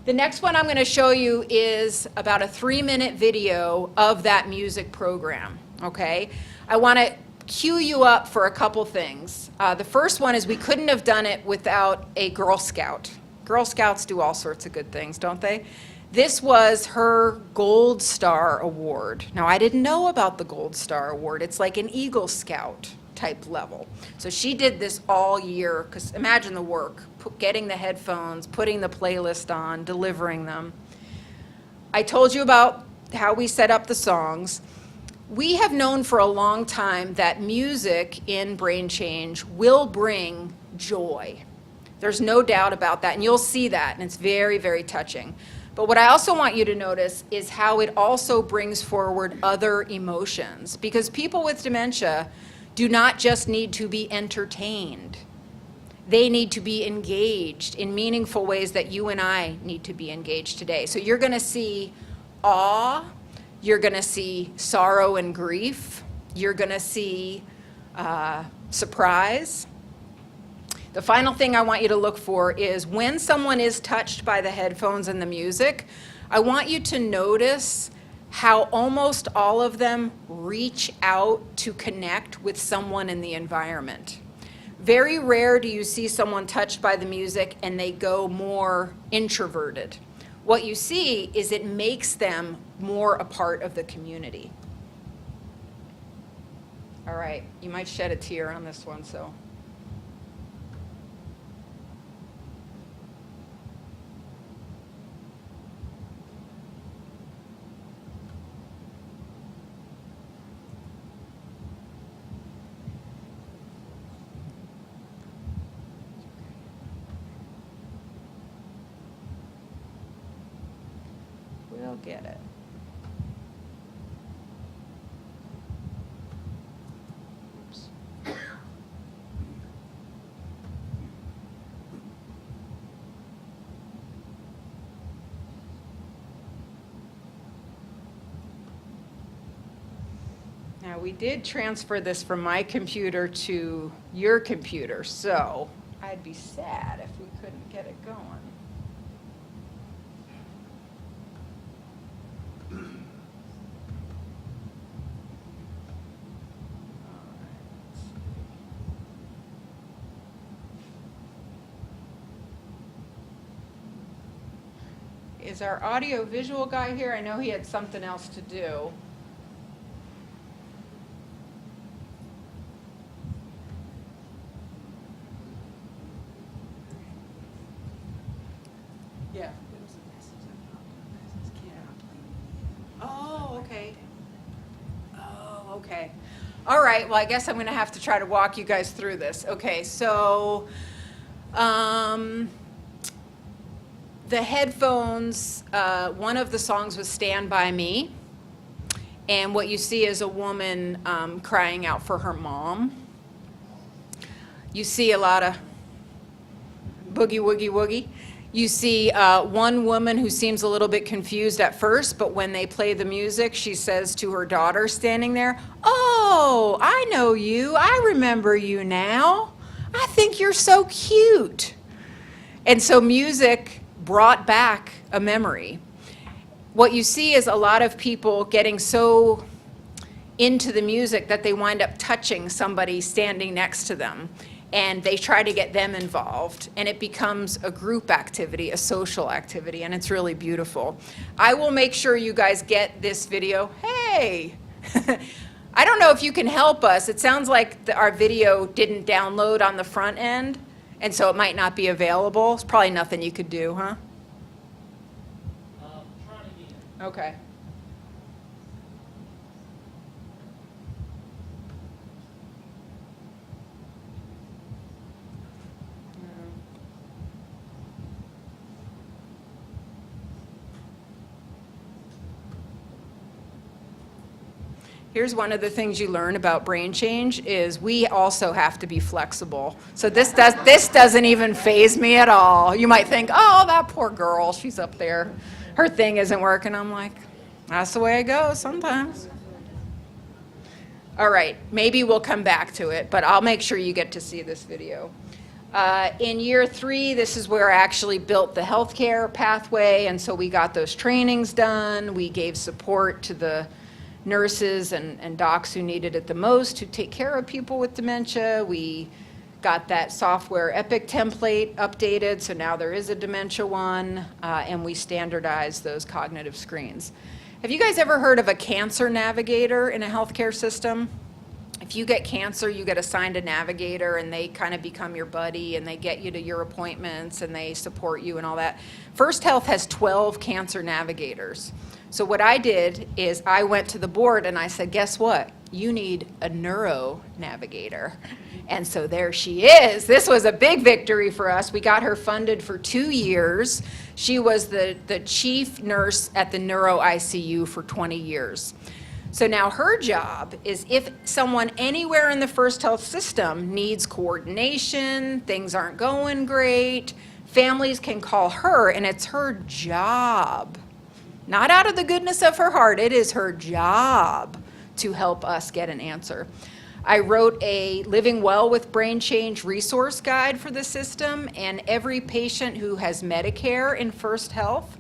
The next one I'm going to show you is about a 3-minute video of that music program, okay? I want to cue you up for a couple things. The first one is we couldn't have done it without a Girl Scout. Girl Scouts do all sorts of good things, don't they? This was her Gold Star Award. Now, I didn't know about the Gold Star Award. It's like an Eagle Scout type level. So she did this all year, because imagine the work, getting the headphones, putting the playlist on, delivering them. I told you about how we set up the songs. We have known for a long time that music in Brain Change will bring joy. There's no doubt about that, and you'll see that, and it's very, very touching. But what I also want you to notice is how it also brings forward other emotions, because people with dementia do not just need to be entertained. They need to be engaged in meaningful ways that you and I need to be engaged today. So you're going to see awe, you're going to see sorrow and grief, you're going to see surprise. The final thing I want you to look for is when someone is touched by the headphones and the music, I want you to notice how almost all of them reach out to connect with someone in the environment. Very rare do you see someone touched by the music and they go more introverted. What you see is it makes them more a part of the community. All right, you might shed a tear on this one, so. We'll get it. Oops. Now, we did transfer this from my computer to your computer, so I'd be sad if we couldn't get it going. Is our audio visual guy here? I know he had something else to do. Yeah. Oh, okay. Oh, okay. All right, well, I guess I'm going to have to try to walk you guys through this. Okay, so the headphones, one of the songs was Stand By Me. And what you see is a woman crying out for her mom. You see a lot of boogie, woogie, woogie. You see one woman who seems a little bit confused at first, but when they play the music, she says to her daughter standing there, "Oh, I know you. I remember you now. I think you're so cute." And so music brought back a memory. What you see is a lot of people getting so into the music that they wind up touching somebody standing next to them. And they try to get them involved, and it becomes a group activity, a social activity, and it's really beautiful. I will make sure you guys get this video. Hey! I don't know if you can help us. It sounds like our video didn't download on the front end, and so it might not be available. It's probably nothing you could do, huh? Try it again. Okay. Here's one of the things you learn about brain change is we also have to be flexible. So this doesn't even faze me at all. You might think, oh, that poor girl, she's up there. Her thing isn't working. I'm like, that's the way it goes sometimes. All right, maybe we'll come back to it, but I'll make sure you get to see this video. In year 3, this is where I actually built the healthcare pathway, and so we got those trainings done. We gave support to the nurses and docs who needed it the most to take care of people with dementia. We got that software Epic template updated, so now there is a dementia one, and we standardized those cognitive screens. Have you guys ever heard of a cancer navigator in a healthcare system? If you get cancer, you get assigned a navigator, and they kind of become your buddy, and they get you to your appointments, and they support you and all that. First Health has 12 cancer navigators. So what I did is I went to the board and I said, guess what? You need a neuro navigator. And so there she is. This was a big victory for us. We got her funded for 2 years. She was the chief nurse at the neuro ICU for 20 years. So now her job is if someone anywhere in the First Health system needs coordination, things aren't going great, families can call her, and it's her job. Not out of the goodness of her heart, it is her job to help us get an answer. I wrote a Living Well with Brain Change resource guide for the system, and every patient who has Medicare in First Health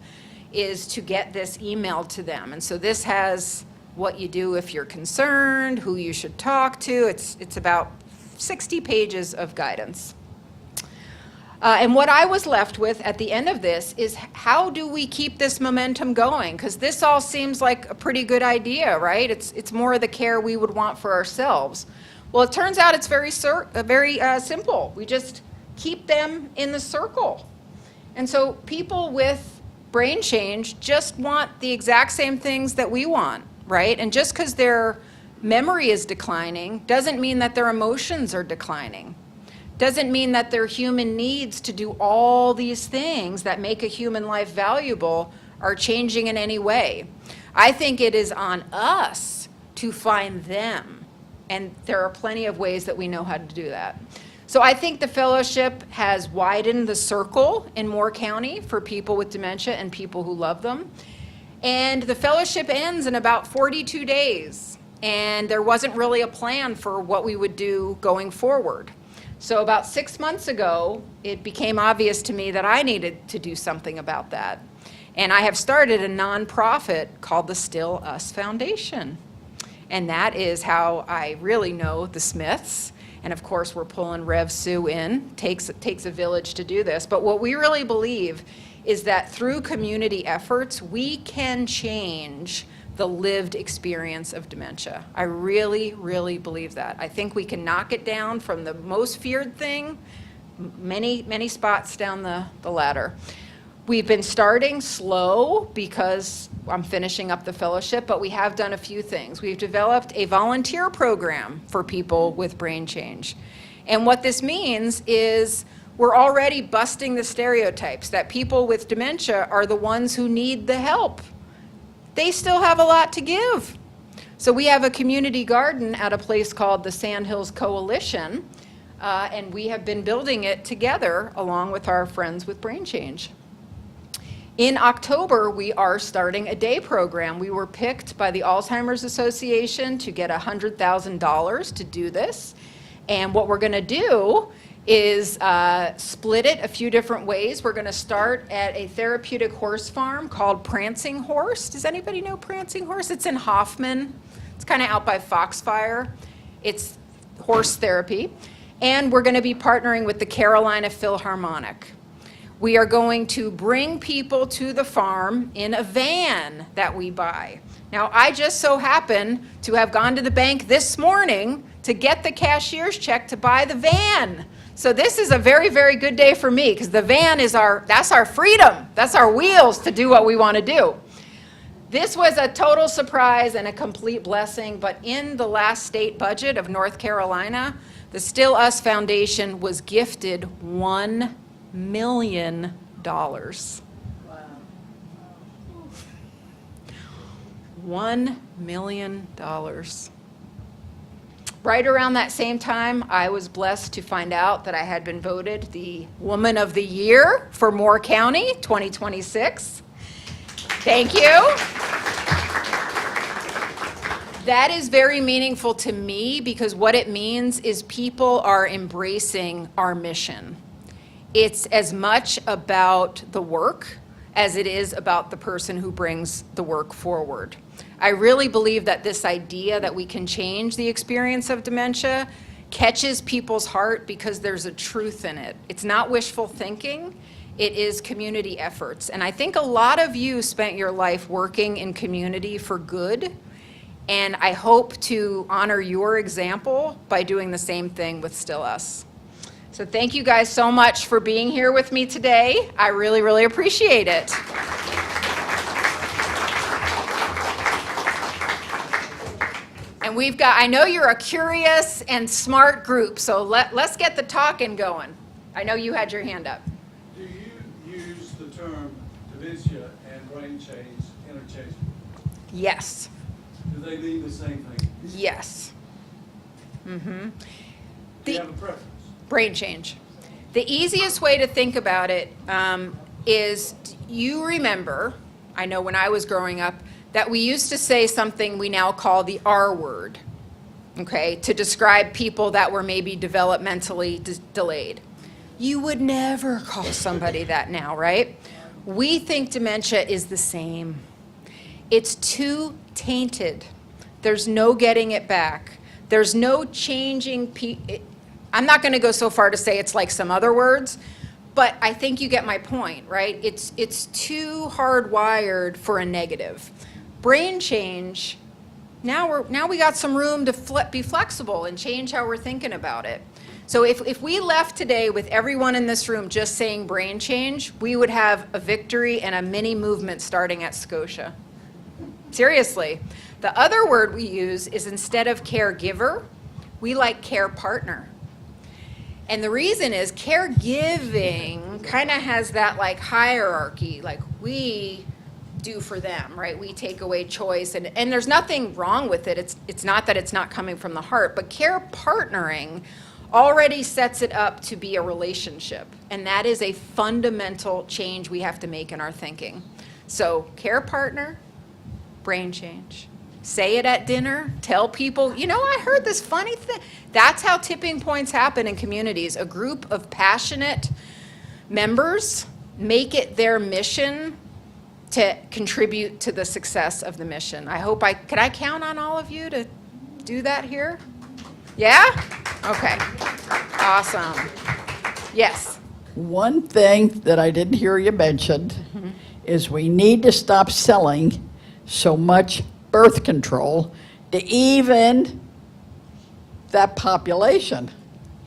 is to get this emailed to them. And so this has what you do if you're concerned, who you should talk to. It's about 60 pages of guidance. And what I was left with at the end of this is how do we keep this momentum going? Because this all seems like a pretty good idea, right? It's more of the care we would want for ourselves. Well, it turns out it's very simple. We just keep them in the circle. And so people with brain change just want the exact same things that we want, right? And just because their memory is declining doesn't mean that their emotions are declining. Doesn't mean that their human needs to do all these things that make a human life valuable are changing in any way. I think it is on us to find them, and there are plenty of ways that we know how to do that. So I think the fellowship has widened the circle in Moore County for people with dementia and people who love them. And the fellowship ends in about 42 days, and there wasn't really a plan for what we would do going forward. So about 6 months ago, it became obvious to me that I needed to do something about that. And I have started a nonprofit called the Still Us Foundation. And that is how I really know the Smiths. And of course, we're pulling Rev Sue in. Takes a village to do this. But what we really believe is that through community efforts, we can change the lived experience of dementia. I really, really believe that. I think we can knock it down from the most feared thing, many, many spots down the ladder. We've been starting slow because I'm finishing up the fellowship, but we have done a few things. We've developed a volunteer program for people with brain change. And what this means is we're already busting the stereotypes that people with dementia are the ones who need the help. They still have a lot to give. So we have a community garden at a place called the Sandhills Coalition, and we have been building it together along with our friends with brain change. In October, we are starting a day program. We were picked by the Alzheimer's Association to get $100,000 to do this. And what we're going to do is split it a few different ways. We're going to start at a therapeutic horse farm called Prancing Horse. Does anybody know Prancing Horse? It's in Hoffman. It's kind of out by Foxfire. It's horse therapy. And we're going to be partnering with the Carolina Philharmonic. We are going to bring people to the farm in a van that we buy. Now, I just so happen to have gone to the bank this morning to get the cashier's check to buy the van. So this is a very, very good day for me because the van is that's our freedom. That's our wheels to do what we want to do. This was a total surprise and a complete blessing, but in the last state budget of North Carolina, the Still Us Foundation was gifted $1 million. $1 million. Right around that same time, I was blessed to find out that I had been voted the Woman of the Year for Moore County 2026. Thank you. That is very meaningful to me because what it means is people are embracing our mission. It's as much about the work as it is about the person who brings the work forward. I really believe that this idea that we can change the experience of dementia catches people's heart because there's a truth in it. It's not wishful thinking, it is community efforts. And I think a lot of you spent your life working in community for good, and I hope to honor your example by doing the same thing with Still Us. So thank you guys so much for being here with me today. I really, really appreciate it. And we've got, I know you're a curious and smart group, so let's get the talking going. I know you had your hand up. Do you use the term dementia and brain change interchangeably? Yes. Do they mean the same thing? Yes. Mm-hmm. Do you have a preference? Brain change. The easiest way to think about it is you remember, I know when I was growing up, that we used to say something we now call the R word, okay, to describe people that were maybe developmentally delayed. You would never call somebody that now, right? We think dementia is the same. It's too tainted. There's no getting it back. There's no changing. I'm not going to go so far to say it's like some other words, but I think you get my point, right? It's too hardwired for a negative. Brain change, now we got some room to be flexible and change how we're thinking about it. So if we left today with everyone in this room just saying brain change, we would have a victory and a mini movement starting at Scotia. Seriously. The other word we use is instead of caregiver, we like care partner. And the reason is caregiving kind of has that like hierarchy, like we do for them, right? We take away choice, and there's nothing wrong with it. It's not that it's not coming from the heart, but care partnering already sets it up to be a relationship, and that is a fundamental change we have to make in our thinking. So care partner, brain change. Say it at dinner, tell people, you know, I heard this funny thing. That's how tipping points happen in communities. A group of passionate members make it their mission to contribute to the success of the mission. Could I count on all of you to do that here? Yeah? Okay. Awesome. Yes. One thing that I didn't hear you mentioned is we need to stop selling so much birth control to even that population.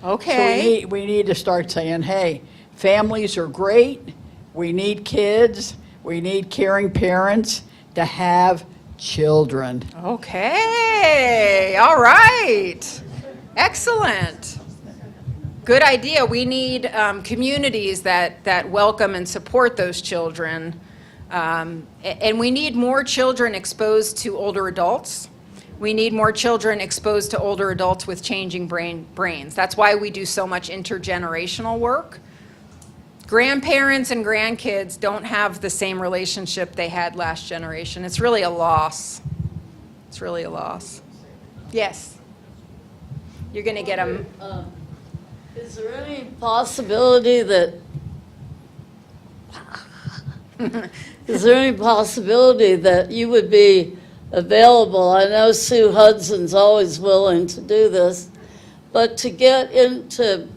Okay. So we need to start saying, hey, families are great, We need kids, we need caring parents to have children. Okay, all right. Excellent. Good idea. We need communities that welcome and support those children. And we need more children exposed to older adults. We need more children exposed to older adults with changing brains. That's why we do so much intergenerational work. Grandparents and grandkids don't have the same relationship they had last generation. It's really a loss. It's really a loss. Yes. You're going to get them. Is there any possibility that, is there any possibility that you would be available? I know Sue Hudson's always willing to do this, but to get into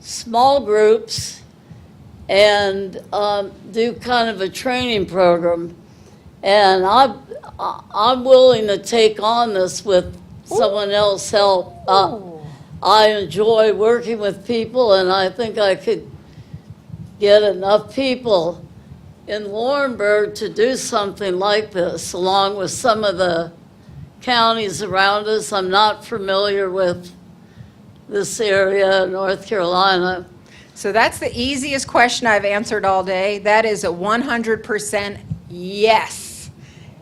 small groups and do kind of a training program. And I'm willing to take on this with someone else's help. I enjoy working with people, and I think I could get enough people in Laurinburg to do something like this, along with some of the counties around us. I'm not familiar with this area, North Carolina. So that's the easiest question I've answered all day. That is a 100% yes.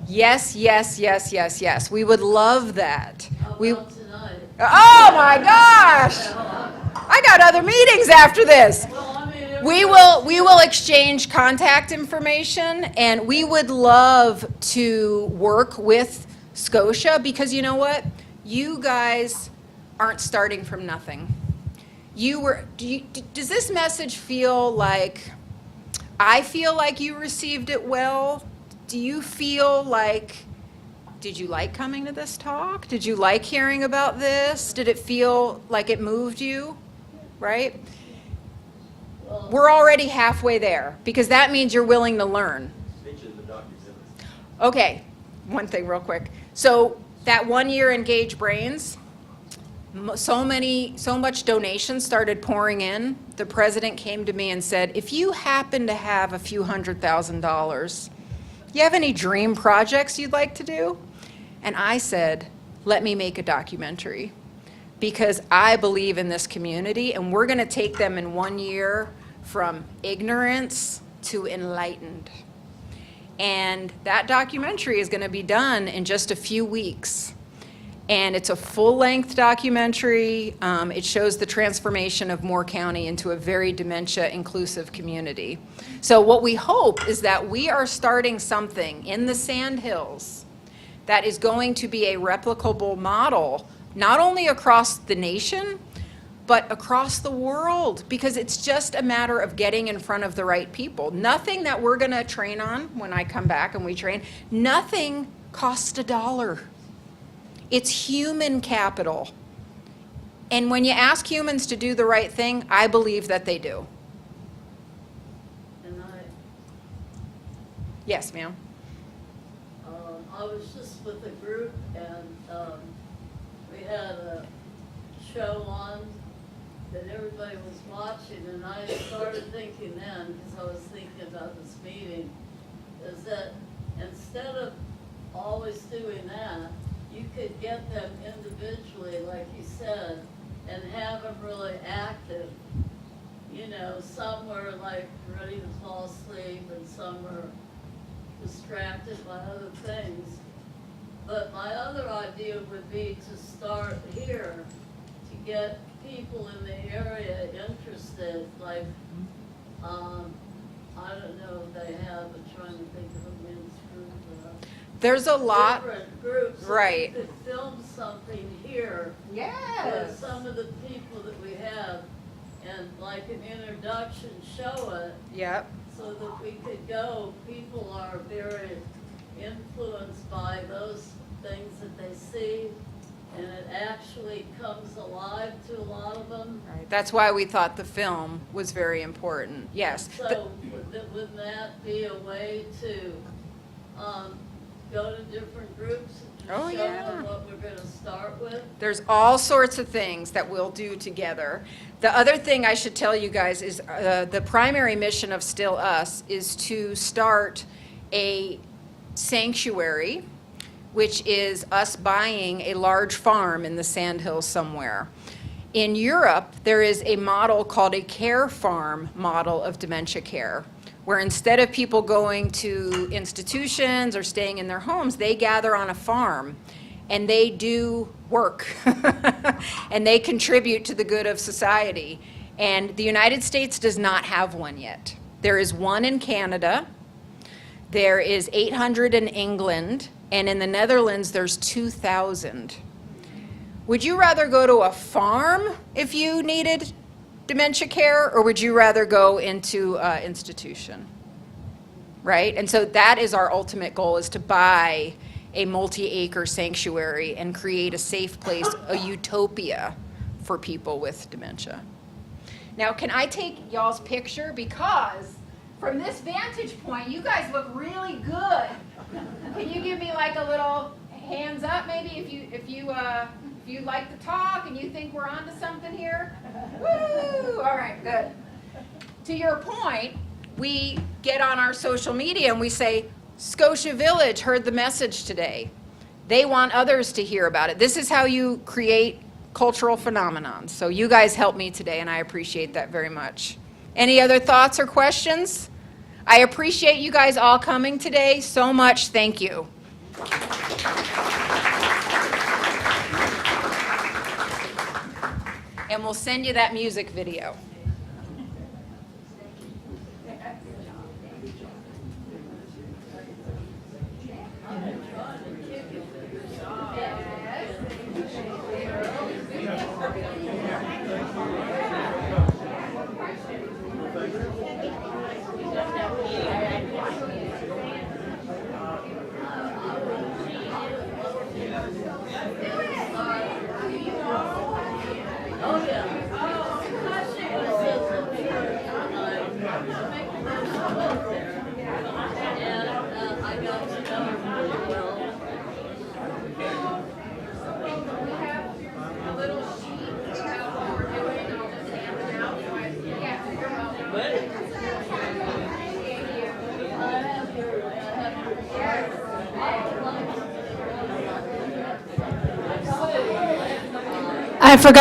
Yes, yes, yes, yes, yes. We would love that. How about tonight? Oh my gosh! I got other meetings after this. Well, I mean, We will exchange contact information, and we would love to work with Scotia, because you know what? You guys aren't starting from nothing. Does this message feel like, I feel like you received it well? Do you feel like, did you like coming to this talk? Did you like hearing about this? Did it feel like it moved you? Right? We're already halfway there, because that means you're willing to learn. Okay, one thing real quick. So that 1 year Engage Brains, so much donations started pouring in. The president came to me and said, if you happen to have a few $100,000, you have any dream projects you'd like to do? And I said, let me make a documentary, because I believe in this community, and we're going to take them in 1 year from ignorance to enlightened. And that documentary is going to be done in just a few weeks. And it's a full-length documentary. It shows the transformation of Moore County into a very dementia-inclusive community. So what we hope is that we are starting something in the Sandhills that is going to be a replicable model, not only across the nation, but across the world, because it's just a matter of getting in front of the right people. Nothing that we're going to train on when I come back and we train, nothing costs $1. It's human capital. And when you ask humans to do the right thing, I believe that they do. And Yes, ma'am. I was just with a group, and we had a show on that everybody was watching, and I started thinking then, because I was thinking about this meeting, is that instead of always doing that, you could get them individually, like you said, and have them really active. You know, some were like ready to fall asleep, and some were distracted by other things. But my other idea would be to start here, to get people in the area interested, like, I don't know if they have, I'm trying to think of a men's group. There's a lot. Different groups. Right. We could film something here with Yes. some of the people that we have, and like an introduction, show it, Yep. so that we could go. People are very influenced by those things that they see, and it actually comes alive to a lot of them. Right. That's why we thought the film was very important. Yes. So wouldn't that be a way to go to different groups and Oh, show yeah. them what we're going to start with? There's all sorts of things that we'll do together. The other thing I should tell you guys is the primary mission of Still Us is to start a sanctuary, which is us buying a large farm in the Sandhills somewhere. In Europe, there is a model called a care farm model of dementia care, where instead of people going to institutions or staying in their homes, they gather on a farm and they do work and they contribute to the good of society. And the United States does not have one yet. There is one in Canada, there is 800 in England, and in the Netherlands there's 2,000. Would you rather go to a farm if you needed dementia care, or would you rather go into an institution? Right? And so that is our ultimate goal, is to buy a multi-acre sanctuary and create a safe place, a utopia for people with dementia. Now, can I take y'all's picture? Because from this vantage point, you guys look really good. Can you give me like a little hands up, maybe, if you like to talk and you think we're onto something here? Woo! All right, good. To your point, we get on our social media and we say, Scotia Village heard the message today. They want others to hear about it. This is how you create cultural phenomenon. So you guys helped me today, and I appreciate that very much. Any other thoughts or questions? I appreciate you guys all coming today so much. Thank you. And we'll send you that music video. I forgot